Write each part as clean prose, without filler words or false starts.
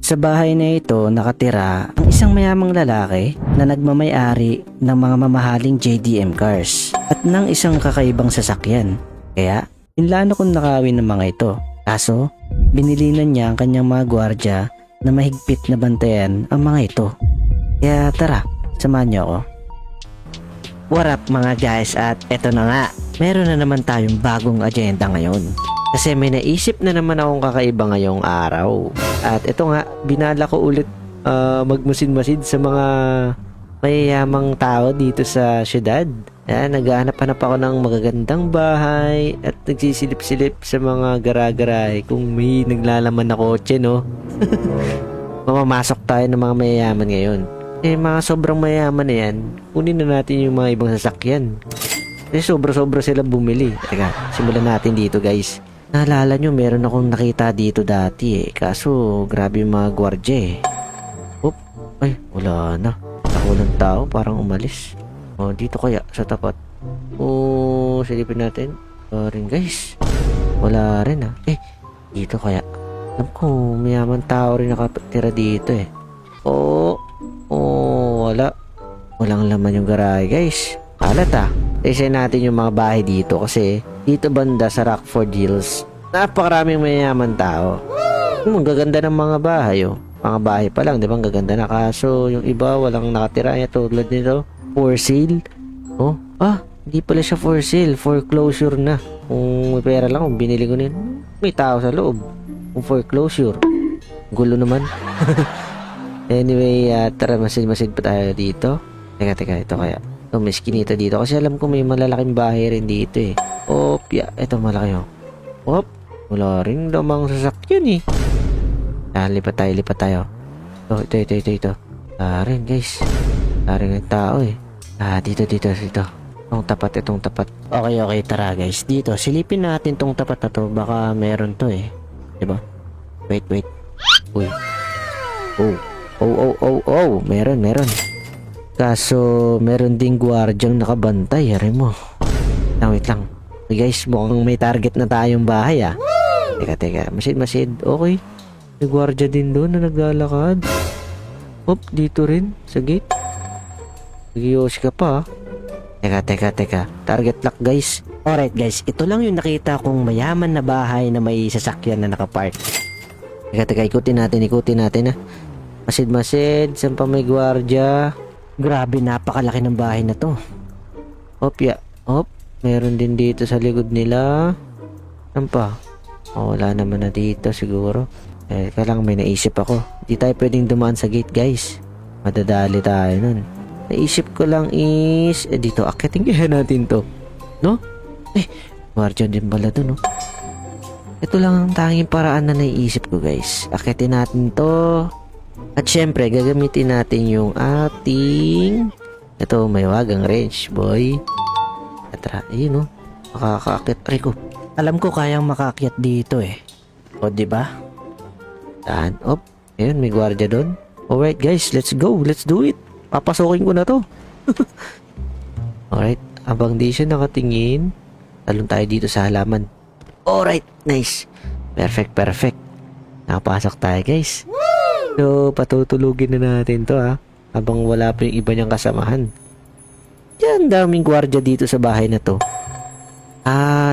Sa bahay na ito nakatira ang isang mayamang lalaki na nagmamay-ari ng mga mamahaling JDM cars at ng isang kakaibang sasakyan. Kaya, inlano kong nakawin ng mga ito. Kaso, binilinan niya ang kanyang mga gwardya na mahigpit na bantayan ang mga ito. Kaya tara, samahan niyo ako. What up mga guys, at eto na nga, meron na naman tayong bagong agenda ngayon. Kasi may naisip na naman akong kakaiba ngayong araw. At ito nga, binala ko ulit magmasid-masid sa mga mayayamang tao dito sa syudad. Yan, naghahanap-hanap ako ng magagandang bahay at nagsisilip-silip sa mga gara-garahe kung may naglalaman na kotse, no? Mamamasok tayo ng mga mayayaman ngayon. Mga sobrang mayayaman na yan, kunin na natin yung mga ibang sasakyan. Kasi sobra-sobra sila bumili. Teka, simulan natin dito guys. Naalala nyo, meron akong nakita dito dati kaso grabe yung mga gwardya Oop, ay wala na. Ako ng tao, parang umalis. Dito kaya, sa tapat. Silipin natin. Rin guys. Wala rin dito kaya. Alam ko, mayaman tao rin nakatira dito wala. Walang laman yung garahe guys. Alat Isa natin yung mga bahay dito kasi dito banda sa Rockford Hills, napakaraming mayayaman tao. Ang gaganda ng mga bahay Mga bahay pa lang, di ba? Ang gaganda na. Kaso yung iba walang nakatira. Tulad nito, for sale. Hindi pala siya for sale. Foreclosure na. Kung may pera lang, kung binili ko may tao sa loob. Kung foreclosure, gulo naman. Anyway, tara, masid-masid pa tayo dito. Teka, ito kaya. May skinita dito kasi alam ko may malalaking bahay rin dito ito malaki wala rin lamang sasakyan lipat tayo. Ito. Rin guys. Rin ang tao dito. Itong tapat. Okay, tara guys. Dito, silipin natin tong tapat na to. Baka meron to diba? Wait. Uy. Meron. Kaso, meron ding gwardyang nakabantay. Yari mo. Wait lang. Okay guys, mukhang may target na tayong bahay Teka. Masid. Okay. May gwardya din doon na naglalakad. Dito rin. Sa gate. Nagyos ka pa Teka. Target lock guys. Alright guys, ito lang yung nakita kong mayaman na bahay na may sasakyan na nakapark. Teka, ikutin natin Masid. Saan pa may gwardya? Grabe, napakalaki ng bahay na to. Meron din dito sa likod nila. Saan pa? Wala naman na dito siguro. Kailangan may naisip ako. Di tayo pwedeng dumaan sa gate guys. Madadali tayo nun. Naisip ko lang is dito, akitin kaya natin to. No? Guardian din pala to, no? Ito lang ang tanging paraan na naiisip ko guys. Akitin natin to. At syempre, gagamitin natin yung ating may wagang wrench, boy. Tara, ayun makakaakyat. Rico, alam ko kayang makaakyat dito diba? Saan? Ayun, may gwardiya doon. Alright guys, let's go. Let's do it. Papasukin ko na to. Alright, habang di siya nakatingin, talon tayo dito sa halaman. Alright, nice. Perfect. Nakapasok tayo guys. So, patutulugin na natin to habang wala pa yung iba niyang kasamahan. Yan, daming gwardiya dito sa bahay na to.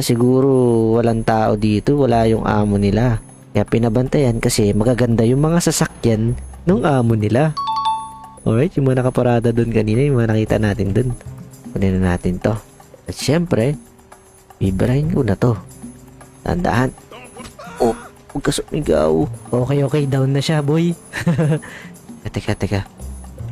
Siguro walang tao dito, wala yung amo nila. Kaya pinabantayan kasi magaganda yung mga sasakyan ng amo nila. Alright, yung mga nakaparada doon kanina, yung mga nakita natin doon. Kunin na natin to. At syempre, bibirahin ko na to. Tandaan. Huwag ka sumigaw. Okay, down na siya, boy. Teka.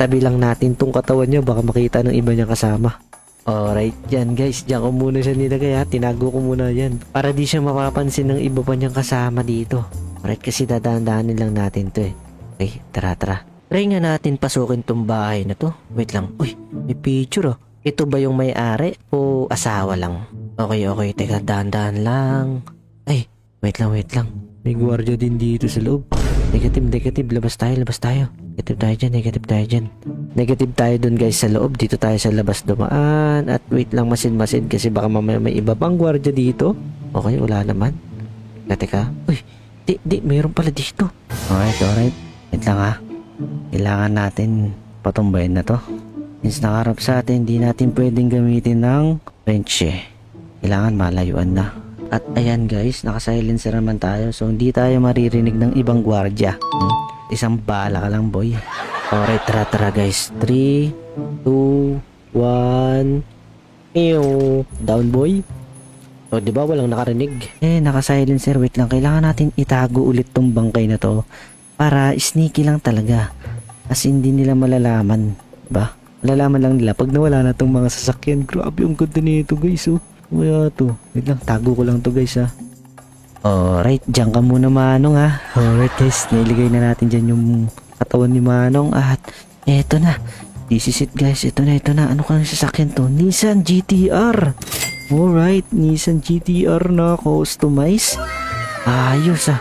Tabi lang natin tong katawan niya, baka makita ng iba niyang kasama. Alright, yan guys. Diyan ko muna siya nilagay Tinago ko muna yan. Para di siya mapapansin ng iba pa niyang kasama dito. Alright, kasi dadaan-daanin lang natin to Okay, tara. Try nga natin pasukin tong bahay na to. Wait lang. Uy, may picture Ito ba yung may-ari o asawa lang? Okay. Teka, dahan-dahan lang. Wait lang. May gwardiya din dito sa loob. Negative. Labas tayo. Negative tayo dyan. Negative tayo dun guys sa loob. Dito tayo sa labas dumaan. At wait lang, masin kasi baka mamaya may iba pang gwardiya dito. Okay, wala naman. Teka. Uy, di, mayroon pala dito. Alright. Wait lang ha. Kailangan natin patumbayin na to. Since nakaharap sa atin, hindi natin pwedeng gamitin ng wrench eh. Kailangan malayuan na. At ayan guys, naka-silencer naman tayo. So hindi tayo maririnig ng ibang gwardya. Isang bala ka lang boy. Alright, tara guys. 3, 2, 1. Ew. Down boy. O diba walang nakarinig? Naka-silencer. Wait lang, kailangan natin itago ulit tong bangkay na to. Para sneaky lang talaga. As hindi nila malalaman. Ba? Malalaman lang nila pag nawala na tong mga sasakyan. Grabe ang ganda nito guys oh. Kaya to. Wait lang, tago ko lang to guys ha. Alright, dyan ka muna Manong ha. Alright guys, nailigay na natin dyan yung katawan ni Manong. At eto na. This is it guys. Ito na. Ano kang sasakyan to? Nissan GT-R. Alright, Nissan GT-R na customize. Ayos ah.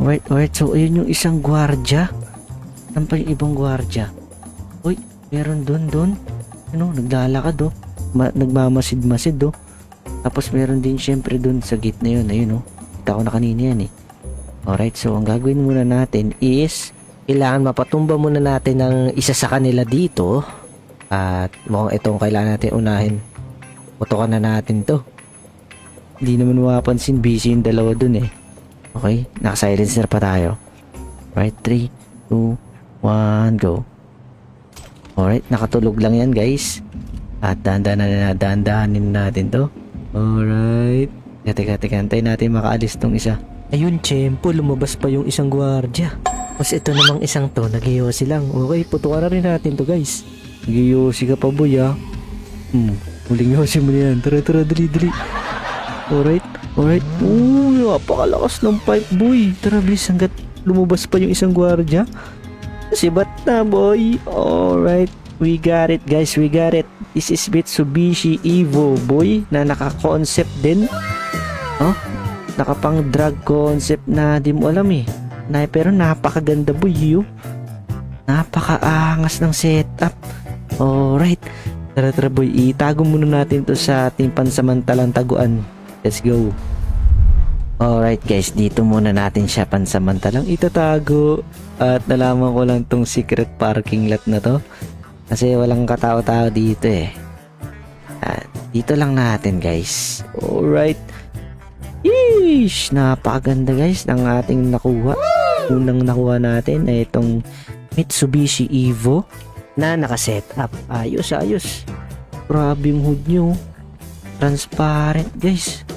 Alright. So ayun yung isang gwardya. Saan pa yung ibang gwardya? Uy, meron dun. Ano, naglalakad oh. Nagmamasid-masid oh. Tapos meron din syempre dun sa gate na yun. Ayun oh. Kita ko na kanina yan eh. Alright, so ang gagawin muna natin is kailangan mapatumba muna natin ng isa sa kanila dito. At mukhang itong kailangan natin unahin. Putukan na natin to. Hindi naman mapapansin, busy yung dalawa dun eh. Okay, naka-silencer pa tayo. Right, 3, 2, 1, go. Alright, nakatulog lang yan guys. At dahan-dahanin natin to. Alright. Teka, antayin natin makaalis tong isa. Ayun, tiyempo, lumabas pa yung isang gwardya. Tapos ito namang isang to, nag-iyosi lang. Okay, putukan na rin natin to guys. Nag-iyosi ka pa boy ah. Huling yosi mo na yan. Tara, dali. Alright. Napakalakas ng pipe boy. Tara, bilis hanggat lumabas pa yung isang gwardya. Sibat na boy. Alright. We got it guys, we got it. This is Mitsubishi Evo boy na naka-concept din. Oh, nakapang drag concept na di mo alam eh. Pero napakaganda boy yun. Napakaangas ng setup. Alright. Tara boy, itago muna natin to sa ating pansamantalang taguan. Let's go. Alright guys, dito muna natin siya pansamantalang itatago. At nalaman ko lang tong secret parking lot na to. Kasi walang katao-tao dito eh. At dito lang natin guys. Alright. Yeesh! Napakaganda guys ng ating nakuha. Unang nakuha natin ay itong Mitsubishi Evo na nakasetup. Ayos. Grabe yung hood nyo. Transparent guys.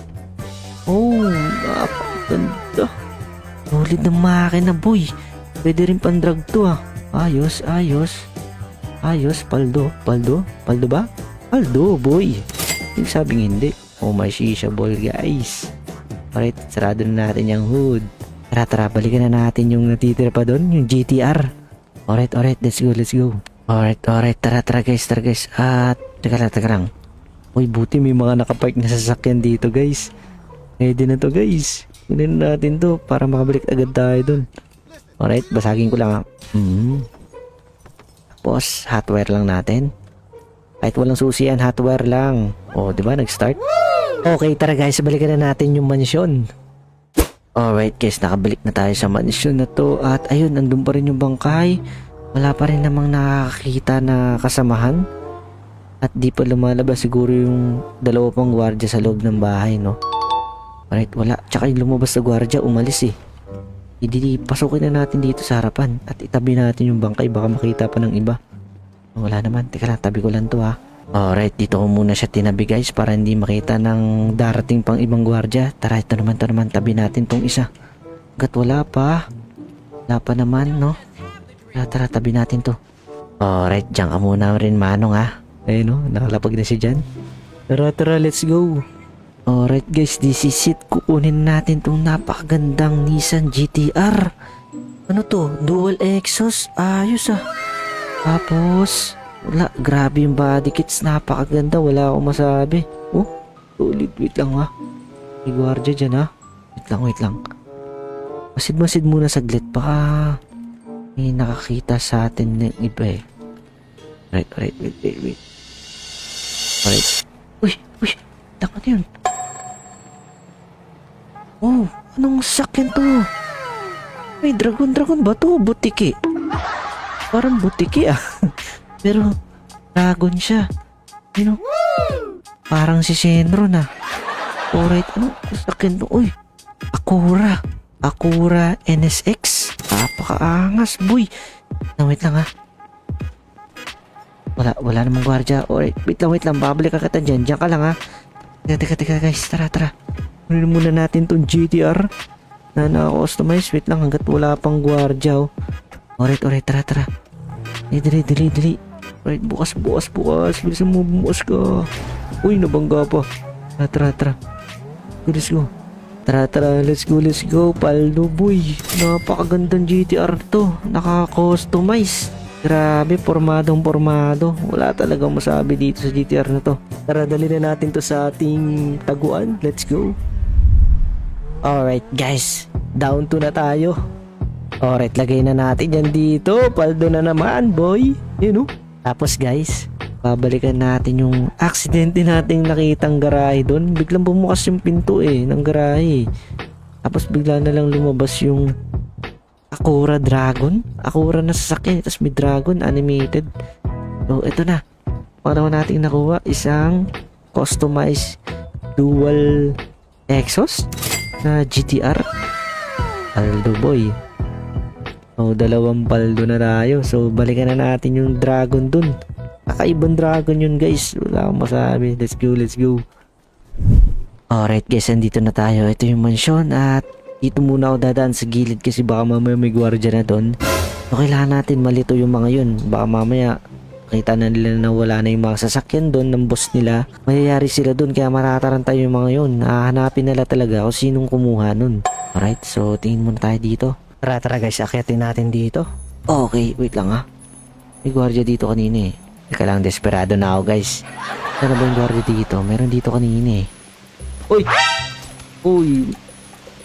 Oh, napakaganda. Solid ng makina boy. Pwede rin pandrag to ah. Ayos. Paldo ba? Paldo, boy. Yung sabing hindi. Oh, may shisha ball, guys. Alright, sarado na natin yung hood. Tara, balikan na natin yung natitira pa doon, yung GT-R. Alright, let's go. Alright, tara guys. At, teka lang. Uy, buti may mga nakapark na sasakyan dito, guys. Ready na to, guys. Kunin na natin to para makabalik agad tayo doon. Alright, basagin ko lang. Tapos, hotwire lang natin. Kahit walang susi yan, hotwire lang. O, diba? Nag-start? Okay, tara guys, balikan na natin yung mansyon. Alright guys, nakabalik na tayo sa mansyon na to. At ayun, nandun pa rin yung bangkay. Wala pa rin namang nakakita na kasamahan. At di pa lumalabas siguro yung dalawa pang gwardya sa loob ng bahay, no? Alright, wala. Tsaka yung lumabas na gwardya, umalis eh. Pasukin na natin dito sa harapan at itabi natin yung bangkay, baka makita pa ng iba. Wala naman, teka lang, tabi ko lang to ha. Alright, dito ko muna siya tinabi guys para hindi makita ng darating pang ibang gwardya. Tara, ito naman, tabi natin tong isa. Hanggat wala pa naman no. Tara, tabi natin to. Alright, dyan ka muna rin Manong ha. Ayun no, nakalapag na siya dyan. Tara, let's go. Alright guys, this is it. Kukunin natin tong napakagandang Nissan GT-R. Ano to? Dual exhaust? Ayos ah. Tapos, wala. Grabe yung body kits. Napakaganda. Wala akong masabi. Oh, solid. Wait lang ha. May gwardiya dyan ha. Wait lang. Masid muna saglit. Baka may nakakita sa atin ng iba eh. Alright. Wait. Alright. Uy. Dapat yun. Oh, anong sakyan to? May dragon ba to? Butiki. Parang butiki ah. Pero dragon siya. You know? Parang si Shenron ah. Alright, ano? Sakin to. Uy, Akura NSX. Napakaangas, boy. Wait lang ah. Wala namang gwardiya. Alright, wait lang. Babalik ka kita dyan. Diyan ka lang ha. Teka guys. Tara. Kunin muna natin tong GTR na naka-customize. Wait lang hanggat wala pang gwardiya. Oh. Alright. Tara. Dali. Alright, bukas. Bilisan mo, bukas ka. Uy, nabangga pa. Tara. Let's go. Tara, let's go. Paldo boy. Napakagandang GTR to. Naka-customize. Grabe, pormadong. Wala talagang masabi dito sa GTR na to. Tara, dali na natin to sa ating taguan. Let's go. Alright guys, down to na tayo. Alright, lagay na natin yan dito. Paldo na naman, boy. Yun o. Tapos guys, babalikan natin yung aksidente nating nakitang garahe doon. Biglang bumukas yung pinto ng garahe. Tapos bigla na lang lumabas yung Akura Dragon. Akura na sasakyan. Tapos may Dragon animated. So, ito na. Pangalawa nating nakuha, isang customized dual exhaust na GTR. Paldo boy. So, dalawang paldo na tayo. So, balikan na natin yung Dragon dun. Kakaibang Dragon yun guys. Wala akong masabi. Let's go. Alright guys, andito na tayo. Ito yung mansyon at dito muna ako dadaan sa gilid kasi baka mamaya may gwardiya na doon. So, kailangan natin malito yung mga yun. Baka mamaya kita na nila na wala na yung mga sasakyan doon ng boss nila. Mayayari sila doon kaya matataranta yung mga yun. Hahanapin nila talaga kung sinong kumuha nun. Alright, so tingin muna tayo dito. Tara guys, akyatin natin dito. Okay, wait lang ha. May gwardiya dito kanina eh. Teka lang, desperado na ako guys. Ano ba yung gwardiya dito? Meron dito kanina eh. Uy!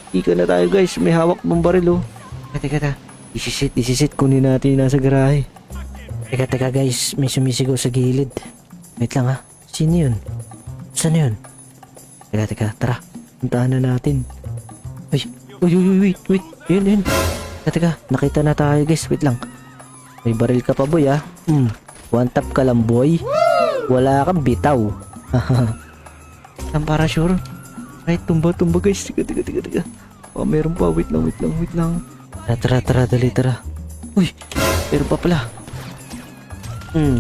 Ika na tayo guys, may hawak mong baril oh. Teka. Isisit kunin natin yung nasa garahe. Teka guys, may sumisigaw sa gilid. Wait lang ha. Sino yun? Saan yun? Teka, tara. Puntahan na natin. Wait. Yun. Teka, nakita na tayo guys. Wait lang. May baril ka pa boy ha. One tap ka lang boy. Wala kang bitaw. Ang para sure. Right, tumba guys. Teka. Oh, meron pa. Wait lang. Tara, dali. Uy, meron pa pala.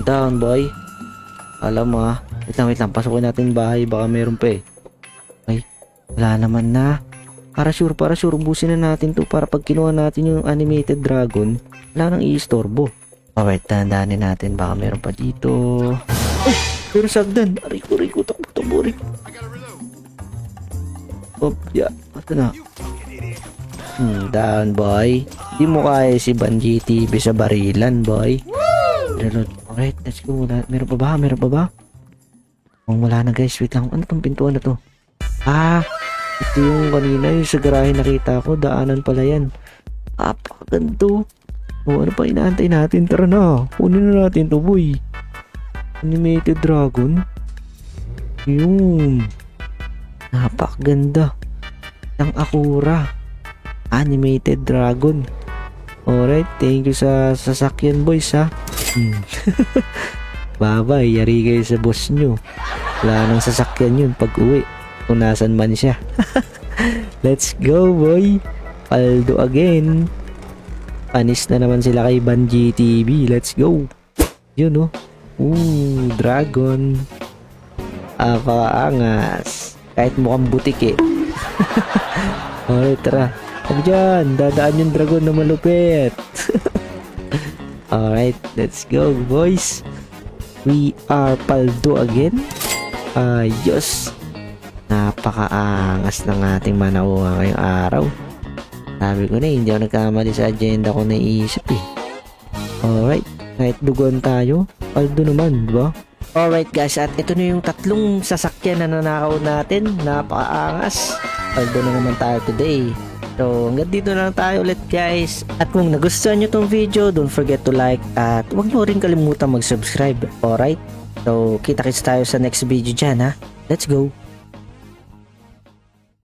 Down boy. Alam mo ha. Wait lang. Pasukin natin bahay. Baka meron pa eh. Okay. Wala naman na. Para sure. Ubusin na natin to para pag kinuha natin yung animated dragon, wala nang i-istorbo. Alright, dahan-dahanin natin. Baka meron pa dito. Uy, meron sagdan. Ariko. Takbo. Ito na. Down boy. Di mo kaya si Banji TV sa barilan boy. Reload. Alright, let's go. Meron pa ba? Kung wala na guys, wait lang. Ano tong pintuan na to? Ito yung kanina yung sa garahe nakita ko. Daanan pala yan. Napakaganto. Ano pa inaantay natin? Tara na. Kunin na natin to boy. Animated dragon. Yun. Napakaganda. Ang Akura animated dragon. Alright, thank you sa sasakyan boys ha. Bye-bye, yari kayo sa boss nyo. Wala nang sasakyan yun pag uwi kung nasan man siya. Let's go boy. Paldo again. Panis na naman sila kay Banji TV. Let's go. Yun oh. Dragon. Angas. Kahit mukhang butik eh. Alright, tara. Huwag dyan. Dadaan yung dragon na malupit. Alright, let's go boys. We are Paldo again. Ayos. Napakaangas ng ating manauha ngayong araw. Sabi ko na hindi ako nagkamali sa agenda ko naisip eh. Alright, kahit dugon tayo, Paldo naman, diba? Alright guys, at ito na yung tatlong sasakyan na nanakaw natin. Napakaangas. Paldo na naman tayo today. So, hanggang dito na lang tayo ulit guys. At kung nagustuhan nyo tong video, don't forget to like at huwag nyo rin kalimutan mag-subscribe. Alright? So, kita-kits tayo sa next video dyan ha. Let's go!